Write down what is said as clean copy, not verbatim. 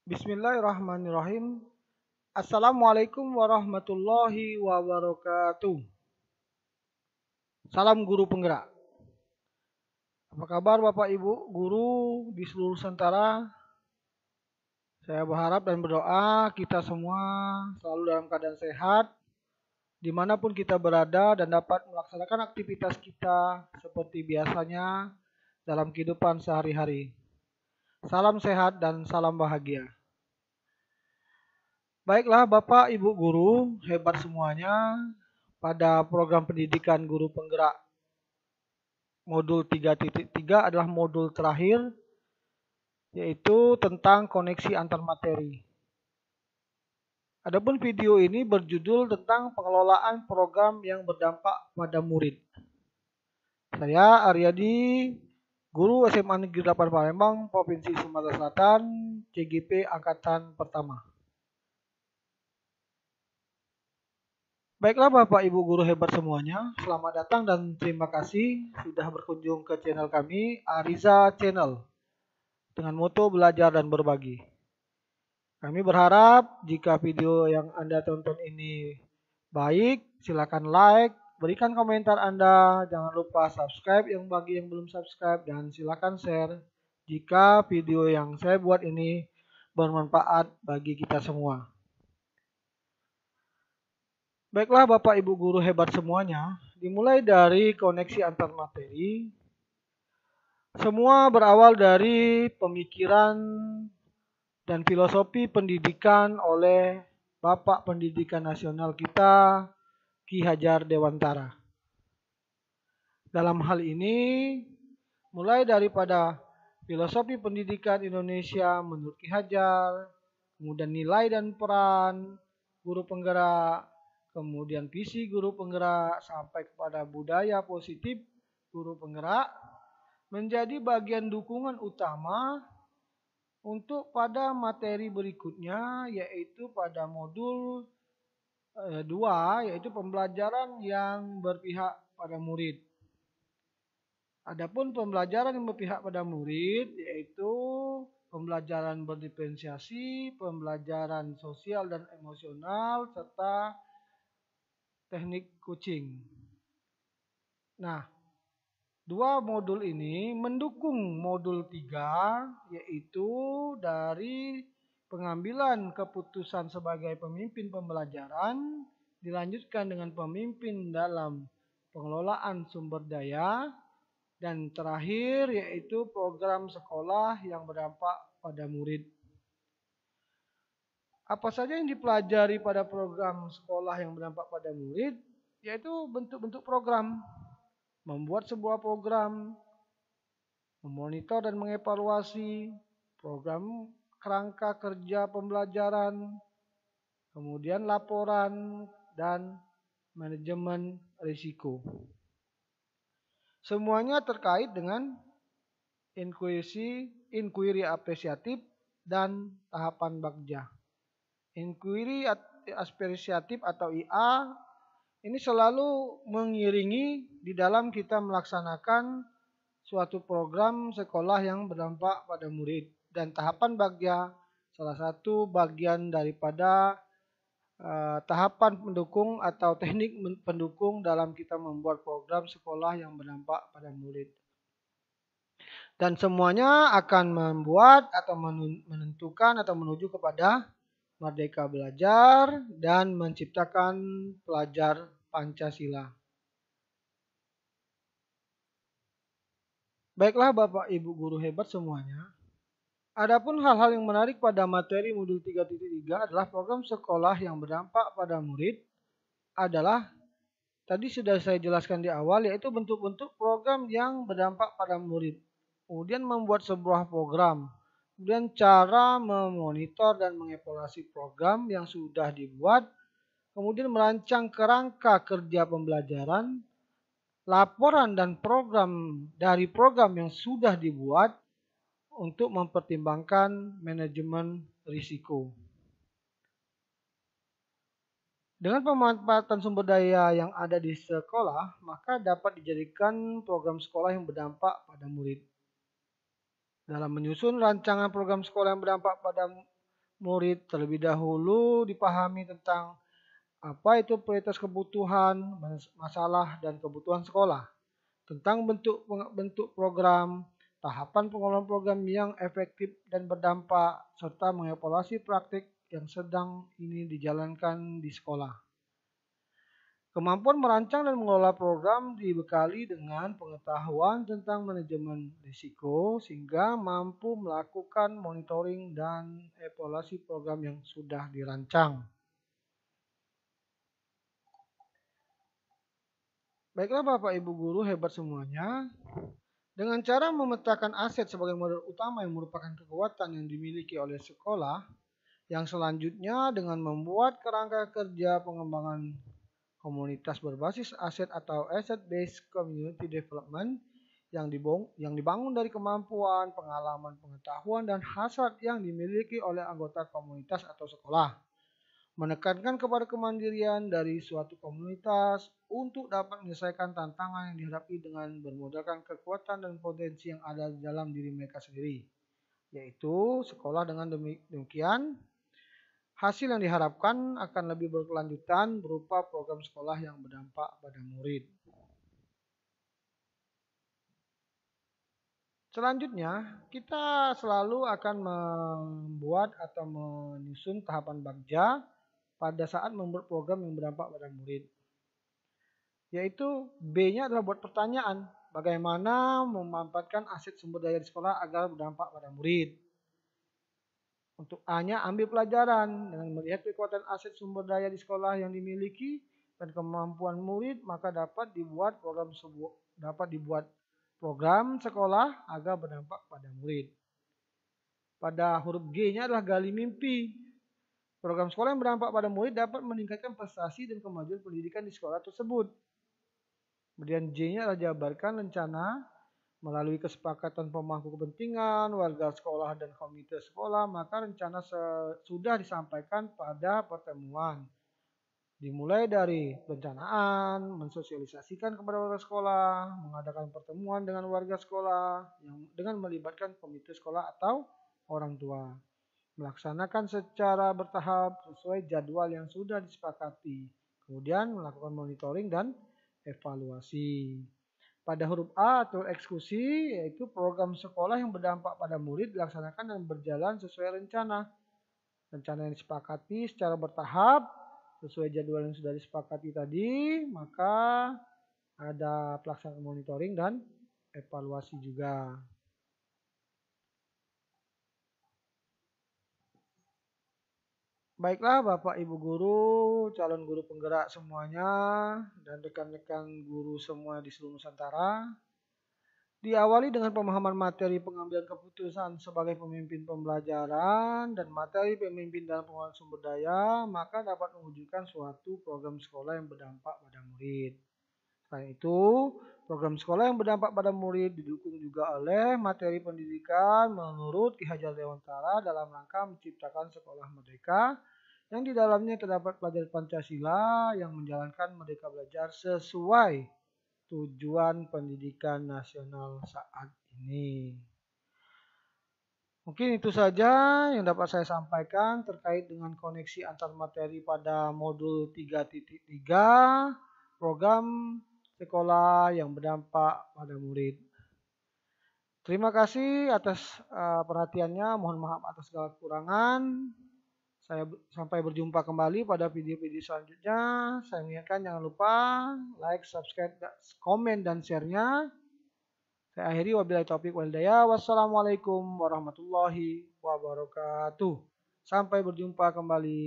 Bismillahirrahmanirrahim. Assalamualaikum warahmatullahi wabarakatuh. Salam guru penggerak. Apa kabar Bapak Ibu guru di seluruh Nusantara? Saya berharap dan berdoa kita semua selalu dalam keadaan sehat, dimanapun kita berada dan dapat melaksanakan aktivitas kita seperti biasanya dalam kehidupan sehari-hari. Salam sehat dan salam bahagia. Baiklah Bapak Ibu guru, hebat semuanya. Pada program pendidikan guru penggerak modul 3.3 adalah modul terakhir, yaitu tentang koneksi antar materi. Adapun video ini berjudul tentang pengelolaan program yang berdampak pada murid. Saya Aryadi, guru SMA Negeri 8 Palembang, Provinsi Sumatera Selatan, CGP Angkatan Pertama. Baiklah Bapak Ibu guru hebat semuanya, selamat datang dan terima kasih sudah berkunjung ke channel kami, Ariza Channel, dengan moto belajar dan berbagi. Kami berharap jika video yang Anda tonton ini baik, silakan like, berikan komentar Anda, jangan lupa subscribe bagi yang belum subscribe, dan silakan share jika video yang saya buat ini bermanfaat bagi kita semua. Baiklah Bapak Ibu guru hebat semuanya, dimulai dari koneksi antar materi. Semua berawal dari pemikiran dan filosofi pendidikan oleh Bapak Pendidikan Nasional kita, Ki Hajar Dewantara. Dalam hal ini, mulai daripada filosofi pendidikan Indonesia menurut Ki Hajar, kemudian nilai dan peran guru penggerak, kemudian visi guru penggerak sampai kepada budaya positif guru penggerak menjadi bagian dukungan utama untuk pada materi berikutnya, yaitu pada modul 2, yaitu pembelajaran yang berpihak pada murid. Adapun pembelajaran yang berpihak pada murid yaitu pembelajaran berdiferensiasi, pembelajaran sosial dan emosional, serta teknik coaching. Nah, dua modul ini mendukung modul 3, yaitu dari pengambilan keputusan sebagai pemimpin pembelajaran, dilanjutkan dengan pemimpin dalam pengelolaan sumber daya, dan terakhir yaitu program sekolah yang berdampak pada murid. Apa saja yang dipelajari pada program sekolah yang berdampak pada murid, yaitu bentuk-bentuk program. Membuat sebuah program, memonitor dan mengevaluasi program kerangka kerja pembelajaran, kemudian laporan dan manajemen risiko. Semuanya terkait dengan inquiry apresiatif dan tahapan bagja. Inquiry apresiatif atau IA ini selalu mengiringi di dalam kita melaksanakan suatu program sekolah yang berdampak pada murid. Dan tahapan bagja salah satu bagian daripada tahapan pendukung atau teknik pendukung dalam kita membuat program sekolah yang berdampak pada murid. Dan semuanya akan membuat atau menentukan atau menuju kepada merdeka belajar dan menciptakan pelajar Pancasila. Baiklah Bapak Ibu guru hebat semuanya. Adapun hal-hal yang menarik pada materi modul 3.3 adalah program sekolah yang berdampak pada murid adalah tadi sudah saya jelaskan di awal, yaitu bentuk-bentuk program yang berdampak pada murid. Kemudian membuat sebuah program. Kemudian cara memonitor dan mengevaluasi program yang sudah dibuat, kemudian merancang kerangka kerja pembelajaran, laporan dan program dari program yang sudah dibuat untuk mempertimbangkan manajemen risiko. Dengan pemanfaatan sumber daya yang ada di sekolah, maka dapat dijadikan program sekolah yang berdampak pada murid. Dalam menyusun rancangan program sekolah yang berdampak pada murid terlebih dahulu dipahami tentang apa itu prioritas kebutuhan, masalah, dan kebutuhan sekolah. Tentang bentuk program, tahapan pengelolaan program yang efektif dan berdampak, serta mengevaluasi praktik yang sedang ini dijalankan di sekolah. Kemampuan merancang dan mengelola program dibekali dengan pengetahuan tentang manajemen risiko sehingga mampu melakukan monitoring dan evaluasi program yang sudah dirancang. Baiklah Bapak Ibu guru hebat semuanya. Dengan cara memetakan aset sebagai modal utama yang merupakan kekuatan yang dimiliki oleh sekolah, yang selanjutnya dengan membuat kerangka kerja pengembangan komunitas berbasis aset atau asset-based community development yang dibangun dari kemampuan, pengalaman, pengetahuan, dan hasrat yang dimiliki oleh anggota komunitas atau sekolah. Menekankan kepada kemandirian dari suatu komunitas untuk dapat menyelesaikan tantangan yang dihadapi dengan bermodalkan kekuatan dan potensi yang ada di dalam diri mereka sendiri. Yaitu sekolah dengan demikian hasil yang diharapkan akan lebih berkelanjutan berupa program sekolah yang berdampak pada murid. Selanjutnya, kita selalu akan membuat atau menyusun tahapan bagja pada saat membuat program yang berdampak pada murid. Yaitu B-nya adalah buat pertanyaan, bagaimana memanfaatkan aset sumber daya di sekolah agar berdampak pada murid. Untuk A-nya ambil pelajaran dengan melihat kekuatan aset sumber daya di sekolah yang dimiliki dan kemampuan murid, maka dapat dibuat program sekolah agar berdampak pada murid. Pada huruf G-nya adalah gali mimpi. Program sekolah yang berdampak pada murid dapat meningkatkan prestasi dan kemajuan pendidikan di sekolah tersebut. Kemudian J-nya adalah jabarkan rencana melalui kesepakatan pemangku kepentingan, warga sekolah, dan komite sekolah, maka rencana sudah disampaikan pada pertemuan. Dimulai dari perencanaan, mensosialisasikan kepada warga sekolah, mengadakan pertemuan dengan warga sekolah yang dengan melibatkan komite sekolah atau orang tua. Melaksanakan secara bertahap sesuai jadwal yang sudah disepakati. Kemudian melakukan monitoring dan evaluasi. Pada huruf A atau eksekusi, yaitu program sekolah yang berdampak pada murid dilaksanakan dan berjalan sesuai rencana. Rencana yang disepakati secara bertahap, sesuai jadwal yang sudah disepakati tadi, maka ada pelaksanaan monitoring dan evaluasi juga. Baiklah Bapak Ibu guru, calon guru penggerak semuanya, dan rekan-rekan guru semua di seluruh Nusantara. Diawali dengan pemahaman materi pengambilan keputusan sebagai pemimpin pembelajaran dan materi pemimpin dalam pengelolaan sumber daya, maka dapat mewujudkan suatu program sekolah yang berdampak pada murid. Selain itu, program sekolah yang berdampak pada murid didukung juga oleh materi pendidikan menurut Ki Hajar Dewantara dalam rangka menciptakan sekolah merdeka yang di dalamnya terdapat pelajaran Pancasila yang menjalankan merdeka belajar sesuai tujuan pendidikan nasional saat ini. Mungkin itu saja yang dapat saya sampaikan terkait dengan koneksi antar materi pada modul 3.3 program sekolah yang berdampak pada murid. Terima kasih atas perhatiannya. Mohon maaf atas segala kekurangan. Saya sampai berjumpa kembali pada video-video selanjutnya. Saya ingatkan jangan lupa like, subscribe, komen, dan share-nya. Saya akhiri wabillahi taufiq wal hidayah. Wassalamualaikum warahmatullahi wabarakatuh. Sampai berjumpa kembali.